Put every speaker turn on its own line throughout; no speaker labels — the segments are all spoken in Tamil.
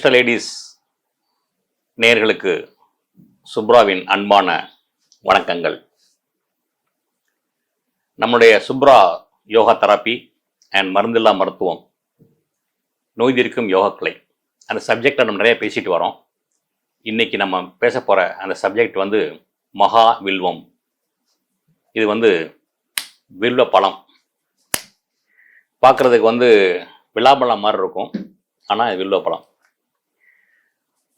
ஸ்பெஷல் லேடிஸ் நேயர்களுக்கு சுப்ராவின் அன்பான வணக்கங்கள். நம்முடைய சுப்ரா யோகா தெரப்பி அண்ட் மருந்தில்லா மருத்துவம், நோய் தீர்க்கும் யோகக்கலை, அந்த சப்ஜெக்டை நம்ம நிறைய பேசிட்டு வரோம். இன்னைக்கு நம்ம பேச போகிற அந்த சப்ஜெக்ட் மகா வில்வம். இது வில்வ பழம். பார்க்குறதுக்கு விழாப்பழம் மாதிரி இருக்கும், ஆனால் இது வில்வ பழம்.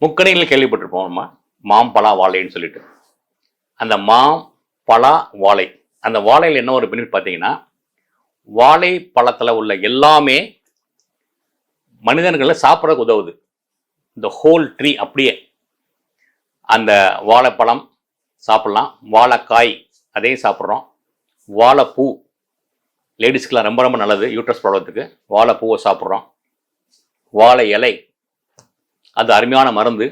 முக்கணிகள் கேள்விப்பட்டிருப்போம் நம்ம, மாம்பழா வாழைன்னு சொல்லிட்டு. அந்த பலா வாழை, அந்த வாழையில் என்ன ஒரு பெனிஃபிட் பார்த்தீங்கன்னா, வாழை பழத்தில் உள்ள எல்லாமே மனிதர்களை சாப்பிட்றதுக்கு உதவுது. இந்த ஹோல் ட்ரீ அப்படியே அந்த வாழைப்பழம் சாப்பிட்லாம், வாழைக்காய் அதையும் சாப்பிட்றோம், வாழைப்பூ லேடிஸ்க்கெலாம் ரொம்ப ரொம்ப நல்லது யூட்ரஸ் ப்ராப்ளத்துக்கு, வாழைப்பூவை சாப்பிட்றோம். வாழை இலை அது அருமையான மருந்து,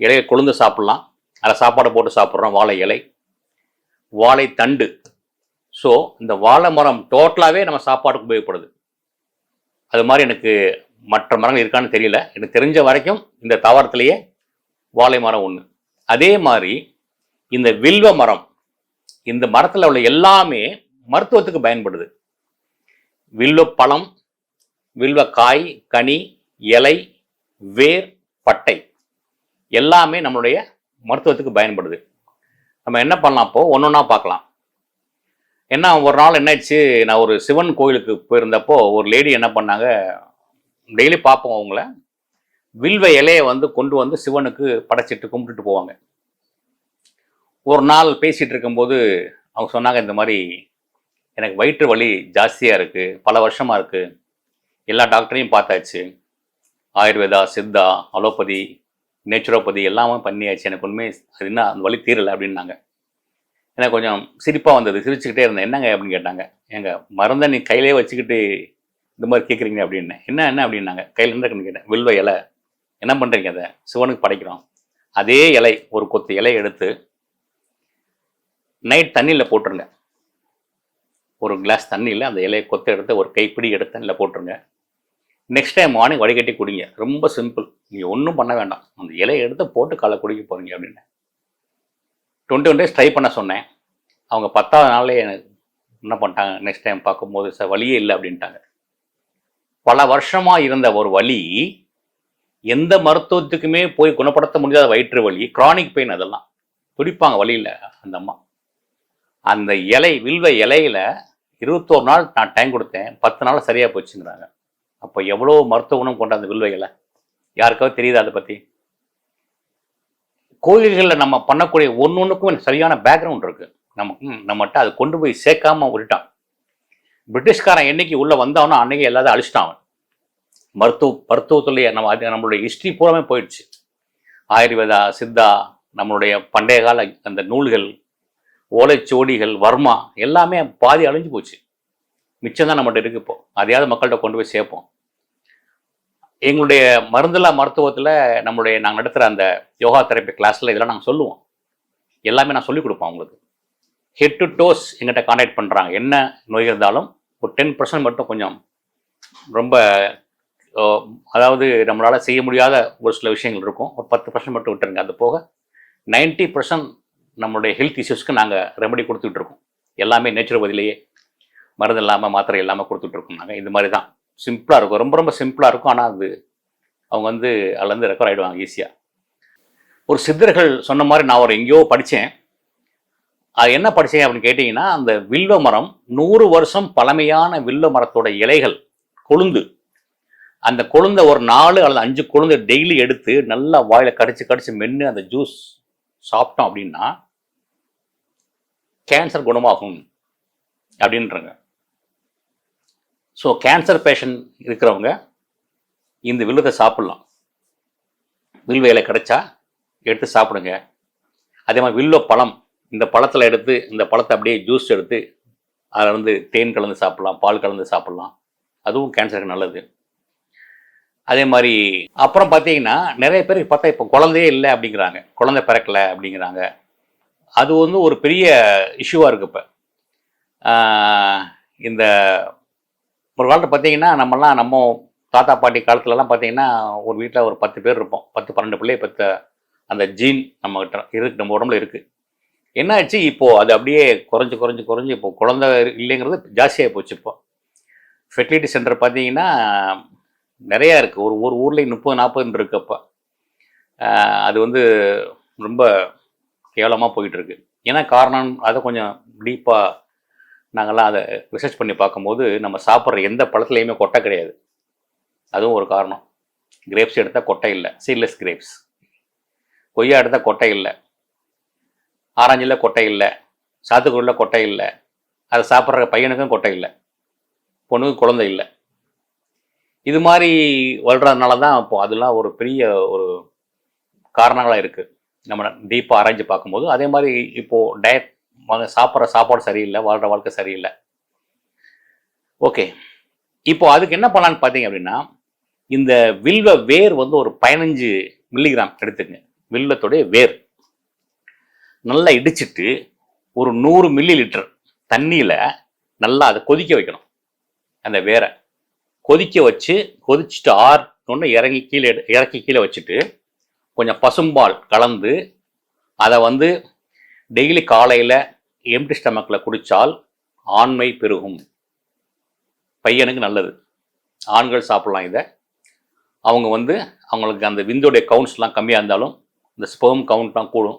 இலையை கொழுந்து சாப்பிட்லாம், அதில் சாப்பாடை போட்டு சாப்பிட்றோம். வாழை இலை, வாழை தண்டு. ஸோ இந்த வாழை மரம் டோட்டலாகவே நம்ம சாப்பாடுக்கு உபயோகப்படுது. அது மாதிரி எனக்கு மற்ற மரங்கள் இருக்கான்னு தெரியல, எனக்கு தெரிஞ்ச வரைக்கும் இந்த தாவரத்திலேயே வாழை மரம் ஒன்று. அதே மாதிரி இந்த வில்வ மரம், இந்த மரத்தில் உள்ள எல்லாமே மருத்துவத்துக்கு பயன்படுது. வில்வ பழம், வில்வ காய், கனி, இலை, வேர், பட்டை எல்லாமே நம்மளுடைய மருத்துவத்துக்கு பயன்படுது. நம்ம என்ன பண்ணலாம், அப்போ ஒன்றொன்னா பார்க்கலாம். ஏன்னா ஒரு நாள் என்னாச்சு, நான் ஒரு சிவன் கோயிலுக்கு போயிருந்தப்போ ஒரு லேடி என்ன பண்ணாங்க, டெய்லி பார்ப்போம் அவங்கள, வில்வ இலையை கொண்டு சிவனுக்கு படைச்சிட்டு கும்பிட்டுட்டு போவாங்க. ஒரு நாள் பேசிகிட்டு இருக்கும்போது அவங்க சொன்னாங்க, இந்த மாதிரி எனக்கு வயிற்று வலி ஜாஸ்தியாக இருக்குது, பல வருஷமாக இருக்குது, எல்லா டாக்டரையும் பார்த்தாச்சு, ஆயுர்வேதா, சித்தா, அலோபதி, நேச்சுரோபதி எல்லாமே பண்ணியாச்சு, எனக்கு உண்மை அது என்ன அந்த வலி தீரலை அப்படின்னாங்க. எனக்கு கொஞ்சம் சிரிப்பாக வந்தது, சிரிச்சுக்கிட்டே இருந்தேன். என்னங்க அப்படின்னு கேட்டாங்க. எங்க மருந்தை நீ கையிலே வச்சுக்கிட்டு இந்த மாதிரி கேட்குறீங்க அப்படின்னேன். என்ன அப்படின்னாங்க. கையில் இருந்துக்குன்னு கேட்டேன். வில்வ இலை என்ன பண்ணுறீங்க, அதை சிவனுக்கு படைக்கிறோம். அதே இலை, ஒரு கொத்து இலையை எடுத்து நைட் தண்ணியில் போட்டுருங்க. ஒரு கிளாஸ் தண்ணியில் அந்த இலையை கொத்து எடுத்து ஒரு கைப்பிடி எடுத்து தண்ணியில் போட்டுருங்க. நெக்ஸ்ட் டைம் மார்னிங் வடிகட்டி குடிங்க. ரொம்ப சிம்பிள், நீங்கள் ஒன்றும் பண்ண வேண்டாம், அந்த இலையை எடுத்து போட்டு காலை குடிக்க போகிறீங்க அப்படின்னு 21 days ட்ரை பண்ண சொன்னேன். அவங்க 10வது நாள்லேயே எனக்கு என்ன பண்ணிட்டாங்க, நெக்ஸ்ட் டைம் பார்க்கும்போது சார் வலியே இல்லை அப்படின்ட்டாங்க. பல வருஷமாக இருந்த ஒரு வலி, எந்த மருத்துவத்துக்குமே போய் குணப்படுத்த முடியாத வயிற்று வலி, கிரானிக் பெயின், அதெல்லாம் துடிப்பாங்க வலியில் அந்த அம்மா. அந்த இலை, வில்வ இலையில் 21 நாள் நான் டைம் கொடுத்தேன், 10 நாள் சரியாக போச்சுங்கிறாங்க. அப்போ எவ்வளோ மருத்துவ குணம் கொண்ட அந்த வில்வ இலை, யாருக்காவது தெரியுதா அதை பற்றி? கோயில்களில் நம்ம பண்ணக்கூடிய ஒன்றுக்கும் சரியான பேக்ரவுண்ட் இருக்குது. நம்மகிட்ட அதை கொண்டு போய் சேர்க்காம விட்டுட்டான். பிரிட்டிஷ்காரன் என்னைக்கு உள்ளே வந்தானோ அன்னைக்கு எல்லாத்தையும் அழிச்சிட்டான். மருத்துவத்துலேயே நம்மளுடைய ஹிஸ்ட்ரி பூராமே போயிடுச்சு. ஆயுர்வேதா, சித்தா, நம்மளுடைய பண்டைய கால அந்த நூல்கள், ஓலைச்சுவடிகள், வர்மா எல்லாமே பாதி அழிஞ்சு போச்சு. மிச்சம் தான் நம்மகிட்ட இருக்கு. இப்போ அதையாவது மக்கள்கிட்ட கொண்டு போய் சேர்ப்போம். எங்களுடைய மருந்தில்லா மருத்துவத்தில் நாங்கள் நடத்துகிற அந்த யோகா தெரப்பி கிளாஸில் இதெல்லாம் நாங்கள் சொல்லுவோம். எல்லாமே நான் சொல்லிக் கொடுப்போம் அவங்களுக்கு. ஹெட் டு டோஸ் எங்கிட்ட கான்டாக்ட் பண்ணுறாங்க. என்ன நோய் இருந்தாலும் ஒரு 10% மட்டும் கொஞ்சம் ரொம்ப, அதாவது நம்மளால் செய்ய முடியாத ஒரு சில விஷயங்கள் இருக்கும், ஒரு 10% மட்டும் விட்டுருங்க. அது போக 90% நம்மளுடைய ஹெல்த் இஷ்யூஸ்க்கு நாங்கள் ரெமெடி கொடுத்துட்ருக்கோம். எல்லாமே நேச்சுரோபதியிலேயே, மருந்து இல்லாமல், மாத்திரை இல்லாமல் கொடுத்துட்ருக்கோம் நாங்கள். இது மாதிரி தான் சிம்பிளாக இருக்கும், ரொம்ப ரொம்ப சிம்பிளாக இருக்கும். ஆனால் அது அவங்க அதுலேருந்து ரெக்கவர் ஆகிடுவாங்க ஈஸியாக. ஒரு சித்தர்கள் சொன்ன மாதிரி நான் ஒரு எங்கேயோ படித்தேன். அது என்ன படித்தேன் அப்படின்னு கேட்டிங்கன்னா, அந்த வில்வ மரம் 100 வருஷம் பழமையான வில்வ மரத்தோட இலைகள், கொழுந்து, அந்த கொழுந்தை ஒரு 4 அல்லது 5 கொழுந்தை டெய்லி எடுத்து நல்லா வாயில் கடிச்சு மென்று அந்த ஜூஸ் சாப்பிட்டோம் அப்படின்னா கேன்சர் குணமாகும் அப்படின்றாங்க. ஸோ கேன்சர் பேஷண்ட் இருக்கிறவங்க இந்த வில்வத்தை சாப்பிட்லாம். வில்வ இலை கிடைச்சா எடுத்து சாப்பிடுங்க. அதே மாதிரி வில்வ பழம், இந்த பழத்தில் எடுத்து, இந்த பழத்தை அப்படியே ஜூஸ் எடுத்து அதில் தேன் கலந்து சாப்பிட்லாம், பால் கலந்து சாப்பிட்லாம். அதுவும் கேன்சருக்கு நல்லது. அதே மாதிரி அப்புறம் பார்த்தீங்கன்னா, நிறைய பேருக்கு பார்த்தா இப்போ குழந்தையே இல்லை அப்படிங்கிறாங்க, குழந்தை பிறக்கலை அப்படிங்கிறாங்க. அது ஒரு பெரிய இஷ்யூவாக இருக்குது இப்போ. இந்த ஒரு காலத்தில் பார்த்தீங்கன்னா, நம்ம தாத்தா பாட்டி காலத்துலலாம் பார்த்தீங்கன்னா ஒரு வீட்டில் ஒரு 10 பேர் இருப்போம். 10 12 பிள்ளைய பெத்த அந்த ஜீன் நம்மகிட்ட இருக்கு, நம்ம உடம்புல இருக்குது. என்ன ஆச்சு இப்போ அது அப்படியே குறைஞ்சு குறைஞ்சு குறைஞ்சு இப்போ குழந்தை இல்லைங்கிறது ஜாஸ்தியாக போச்சு. இப்போ ஃபெர்டிலிட்டி சென்டர் பார்த்தீங்கன்னா நிறையா இருக்குது. ஒரு ஒரு ஊர்லேயும் 30 40 இருக்கு. அப்போ அது வந்து ரொம்ப கேவலமாக போயிட்டுருக்கு. ஏன்னா காரணம் அதை கொஞ்சம் டீப்பாக நாங்கள்லாம் அதை ரிசர்ச் பண்ணி பார்க்கும்போது நம்ம சாப்பிட்ற எந்த பழத்துலையுமே கொட்டை கிடையாது. அதுவும் ஒரு காரணம். கிரேப்ஸ் எடுத்தால் கொட்டை இல்லை, சீட்லெஸ் கிரேப்ஸ். கொய்யா எடுத்தால் கொட்டை இல்லை, ஆரஞ்சில் கொட்டை இல்லை, சாத்துக்குடியில் கொட்டை இல்லை. அதை சாப்பிட்ற பையனுக்கும் கொட்டை இல்லை, பொண்ணுக்கும் குழந்தை இல்லை. இது மாதிரி வளர்கிறதுனால தான் இப்போ அதெல்லாம் ஒரு பெரிய ஒரு காரணங்களாக இருக்குது நம்ம டீப்பாக ஆராய்ச்சி பார்க்கும்போது. அதே மாதிரி இப்போது டயட் சாப்பிட்ற சாப்பாடு சரியில்லை, வாழ்கிற வாழ்க்கை சரியில்லை. ஓகே, இப்போ அதுக்கு என்ன பண்ணலான்னு பார்த்தீங்க அப்படின்னா, இந்த வில்வ வேர் வந்து ஒரு 15 மில்லிகிராம் எடுத்துங்க. வில்வத்துடைய வேர் நல்லா இடிச்சிட்டு ஒரு 100 மில்லி லிட்டர் தண்ணியில் நல்லா அதை கொதிக்க வைக்கணும். அந்த வேரை கொதிக்க வச்சு கொதிச்சுட்டு ஆறுனோன்னு இறக்கி கீழே வச்சுட்டு கொஞ்சம் பசும்பால் கலந்து அதை வந்து டெய்லி காலையில் எம்டி ஸ்டமக்கில் குடித்தால் ஆண்மை பெருகும். பையனுக்கு நல்லது. ஆண்கள் சாப்பிட்லாம் இதை. அவங்க வந்து அவங்களுக்கு அந்த விந்தோடைய கவுண்ட்ஸ்லாம் கம்மியாக இருந்தாலும் இந்த ஸ்பெர்ம் கவுண்ட்லாம் கூடும்.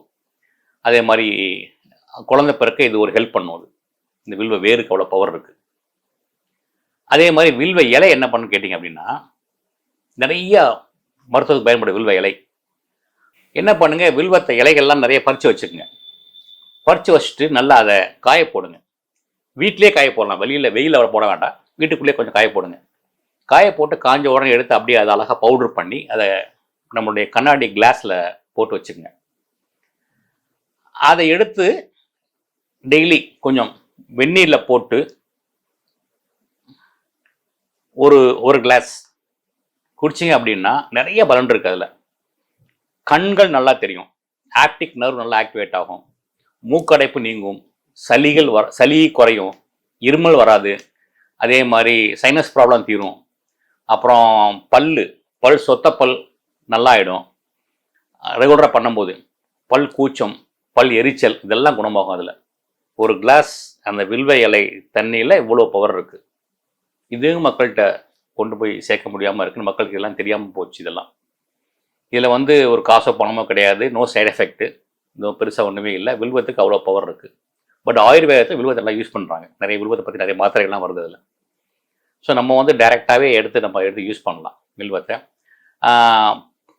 அதே மாதிரி குழந்தை பிறக்க இது ஒரு ஹெல்ப் பண்ணும். இந்த வில்வ வேருக்கு அவ்வளோ பவர் இருக்குது. அதே மாதிரி வில்வ இலை என்ன பண்ணுன்னு கேட்டிங்க அப்படின்னா, நிறையா மருத்துவத்துக்கு பயன்படும் வில்வ இலை. என்ன பண்ணுங்கள், வில்வத்தை இலைகள்லாம் நிறைய பறித்து வச்சுக்கோங்க. பறித்து வச்சுட்டு நல்லா அதை காய போடுங்க. வீட்டிலே காய போடலாம், வெளியில் வெயிலில் போட வேண்டாம். வீட்டுக்குள்ளேயே கொஞ்சம் காய போடுங்க. காய போட்டு காஞ்ச உடனே எடுத்து அப்படியே அதை அழகாக பவுட்ரு பண்ணி அதை நம்மளுடைய கண்ணாடி கிளாஸில் போட்டு வச்சுக்கோங்க. அதை எடுத்து டெய்லி கொஞ்சம் வெந்நீரில் போட்டு ஒரு கிளாஸ் குடிச்சிங்க அப்படின்னா நிறைய பலன் இருக்குது. அதில் கண்கள் நல்லா தெரியும், ஆப்டிக் நர்வ் நல்லா ஆக்டிவேட் ஆகும், மூக்கடைப்பு நீங்கும், சளி குறையும், இருமல் வராது. அதே மாதிரி சைனஸ் ப்ராப்ளம் தீரும். அப்புறம் பல் சொத்த பல் நல்லா ஆகிடும் ரெகுலராக பண்ணும்போது. பல் கூச்சம், பல் எரிச்சல் இதெல்லாம் குணமாகும். அதில் ஒரு கிளாஸ் அந்த வில்வ இலை தண்ணியில் இவ்வளோ பவர் இருக்குது. இதுவும் மக்கள்கிட்ட கொண்டு போய் சேர்க்க முடியாமல் இருக்குன்னு மக்களுக்கு எல்லாம் தெரியாமல் போச்சு. இதெல்லாம் இதில் வந்து ஒரு காசோ பணமோ கிடையாது, நோ சைட் எஃபெக்ட்டு, இன்னும் பெருசாக ஒன்றுமே இல்லை. வில்வத்துக்கு அவ்வளோ பவர் இருக்குது. பட் ஆயுர்வேதத்தை வில்வத்தை எல்லாம் யூஸ் பண்ணுறாங்க. நிறைய வில்வத்தை பற்றி நிறைய மாத்திரைகள்லாம் வருது அதில். ஸோ நம்ம வந்து டைரெக்டாகவே எடுத்து யூஸ் பண்ணலாம் வில்வத்தை.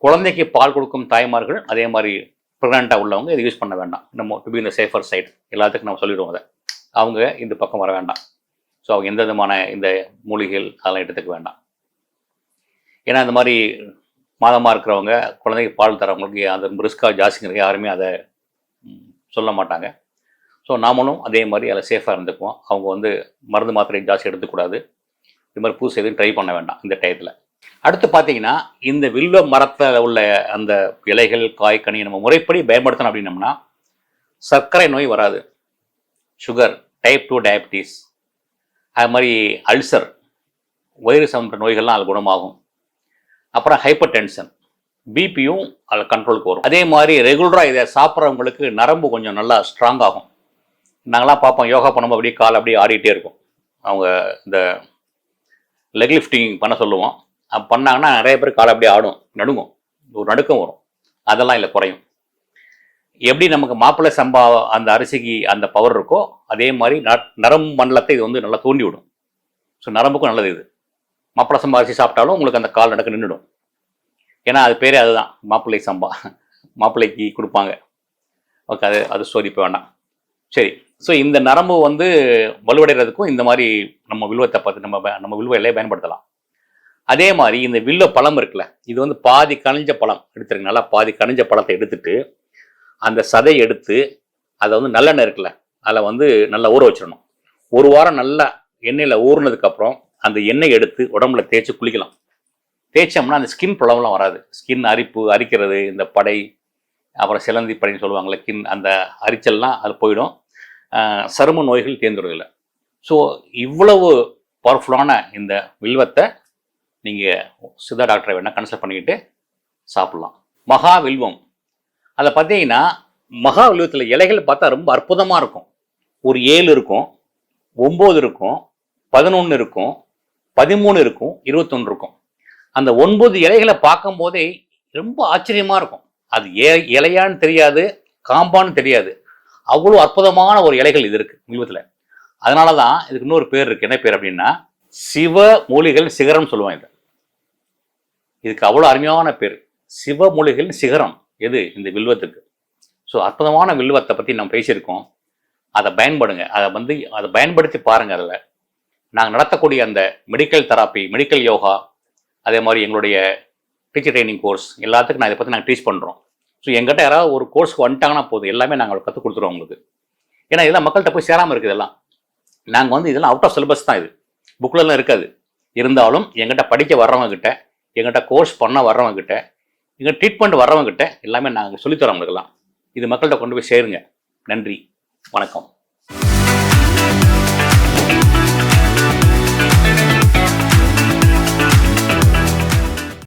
குழந்தைக்கு பால் கொடுக்கும் தாய்மார்கள், அதே மாதிரி ப்ரெக்னெண்ட்டாக உள்ளவங்க இதை யூஸ் பண்ண வேண்டாம். நம்ம டு பி இந்த சேஃபர் சைட் எல்லாத்துக்கும் நம்ம சொல்லிடுவோம். அதை அவங்க இந்த பக்கம் வர வேண்டாம். ஸோ அவங்க எந்த விதமான இந்த மூலிகைகள் அதெல்லாம் எடுத்துக்க வேண்டாம். ஏன்னா இந்த மாதிரி மாதமாக இருக்கிறவங்க, குழந்தைக்கு பால் தரவங்களுக்கு அந்த ரிஸ்க்காக ஜாஸ்திங்கிறது யாருமே அதை சொல்ல மாட்டாங்க. ஸோ நாமளும் அதே மாதிரி அதில் சேஃபாக இருந்துக்குவோம். அவங்க வந்து மருந்து மாத்திரை ஜாஸ்தி எடுத்துக்கூடாது. இது மாதிரி புதுசு எதுவும் ட்ரை பண்ண வேண்டாம் இந்த டயத்தில். அடுத்து பார்த்தீங்கன்னா, இந்த வில்வ மரத்தில் உள்ள அந்த இலைகள், காய், கனி நம்ம முறைப்படி பயன்படுத்தணும் அப்படின்னம்னா சர்க்கரை நோய் வராது, சுகர், டைப் 2 டயபிட்டிஸ், அது மாதிரி அல்சர், வயிறு சம்பந்த நோய்கள்லாம் அதில் குணமாகும். அப்புறம் ஹைப்பர் டென்ஷன், பிபியும் அதில் கண்ட்ரோலுக்கு வரும். அதே மாதிரி ரெகுலராக இதை சாப்பிட்றவங்களுக்கு நரம்பு கொஞ்சம் நல்லா ஸ்ட்ராங் ஆகும். நாங்களாம் பார்ப்போம், யோகா பண்ணும்போது அப்படியே கால் அப்படியே ஆடிட்டே இருக்கும். அவங்க இந்த லெக் லிஃப்டிங் பண்ண சொல்லுவோம். பண்ணாங்கன்னா நிறைய பேர் காலை அப்படியே ஆடும், நடுங்கும், ஒரு நடுக்கம் வரும். அதெல்லாம் இல்லை, குறையும். எப்படி நமக்கு மாப்பிள்ளை சம்பா அந்த அரிசிக்கு அந்த பவர் இருக்கோ, அதே மாதிரி நரம்பு மண்டலத்தை இது வந்து நல்லா தூண்டி விடும். ஸோ நரம்புக்கும் நல்லது இது. மாப்பிள்ளை சம்பா அரிசி சாப்பிட்டாலும் உங்களுக்கு அந்த கால் நடக்க நின்றுடும். ஏன்னா அது பேரே அதுதான், மாப்பிள்ளை சம்பா. மாப்பிள்ளைக்கு கொடுப்பாங்க. ஓகே, அது ஸ்டோரி இப்போ வேண்டாம். சரி, ஸோ இந்த நரம்பு வந்து வலுவடைகிறதுக்கும் இந்த மாதிரி நம்ம வில்வத்தை பார்த்து நம்ம வில்வ இலையை பயன்படுத்தலாம். அதே மாதிரி இந்த வில்வ பழம் இருக்குல்ல, இது வந்து பாதி கனிஞ்ச பழம் எடுத்துருங்க. நல்லா பாதி கனிஞ்ச பழத்தை எடுத்துட்டு அந்த சதை எடுத்து அதை வந்து நல்லெண்ணெய் இருக்குல்ல, அதில் வந்து நல்லா ஊற வச்சிடணும். ஒரு வாரம் நல்லா எண்ணெயில் ஊறினதுக்கப்புறம் அந்த எண்ணெய் எடுத்து உடம்புல தேய்ச்சி குளிக்கலாம். தேய்ச்சோம்னா அந்த ஸ்கின் ப்ராப்ளம்லாம் வராது. ஸ்கின் அரிக்கிறது, இந்த படை, அப்புறம் சிலந்தி படைன்னு சொல்லுவாங்களே, அந்த அரிச்சல்லாம் அது போயிடும். சரும நோய்கள் தேர்ந்துடுறதில்லை. ஸோ இவ்வளவு பவர்ஃபுல்லான இந்த வில்வத்தை நீங்கள் சித்தா டாக்டரை வேணால் கன்சல்ட் பண்ணிக்கிட்டு சாப்பிட்லாம். மகா வில்வம், அதை பார்த்தீங்கன்னா மகா வில்வத்தில் இலைகள் பார்த்தா ரொம்ப அற்புதமாக இருக்கும். ஒரு 7 இருக்கும், 9 இருக்கும், 11 இருக்கும், 13 இருக்கும், 21 இருக்கும். அந்த 9 இலைகளை பார்க்கும் போதே ரொம்ப ஆச்சரியமா இருக்கும். அது இலையான்னு தெரியாது, காம்பான்னு தெரியாது. அவ்வளோ அற்புதமான ஒரு இலைகள் இது இருக்கு வில்வத்தில். அதனால தான் இதுக்கு இன்னொரு பேர் இருக்கு. என்ன பேர் அப்படின்னா சிவ மூலிகைகள் சிகரம் சொல்லுவாங்க. இதுக்கு அவ்வளோ அருமையான பேர், சிவ மூலிகைகள் சிகரம். எது? இந்த வில்வத்துக்கு. ஸோ அற்புதமான வில்வத்தை பற்றி நம்ம பேசியிருக்கோம். அதை பயன்படுங்க, அதை பயன்படுத்தி பாருங்க. அதில் நாங்கள் நடத்தக்கூடிய அந்த மெடிக்கல் தெராப்பி, மெடிக்கல் யோகா, அதே மாதிரி எங்களுடைய டீச்சர் ட்ரைனிங் கோர்ஸ் எல்லாத்துக்கும் இதை பற்றி நாங்கள் டீச் பண்ணுறோம். ஸோ எங்கிட்ட யாராவது ஒரு கோர்ஸ்க்கு வந்துட்டாங்கன்னா போதும், எல்லாமே நாங்கள் கற்றுக் கொடுத்துருவோம் உங்களுக்கு. ஏன்னா இதெல்லாம் மக்கள்கிட்ட போய் சேராமல் இருக்குது. இதெல்லாம் நாங்கள் இதெல்லாம் அவுட் ஆஃப் சிலபஸ் தான். இது புக்கிலலாம் இருக்காது. இருந்தாலும் எங்கிட்ட படிக்க வர்றவங்ககிட்ட, எங்கிட்ட கோர்ஸ் பண்ண வர்றவங்ககிட்ட, எங்கள் ட்ரீட்மெண்ட் வர்றவங்ககிட்ட எல்லாமே நாங்கள் சொல்லித்தரோம். உங்களுக்கெல்லாம் இது மக்கள்கிட்ட கொண்டு போய் சேருங்க. நன்றி, வணக்கம்.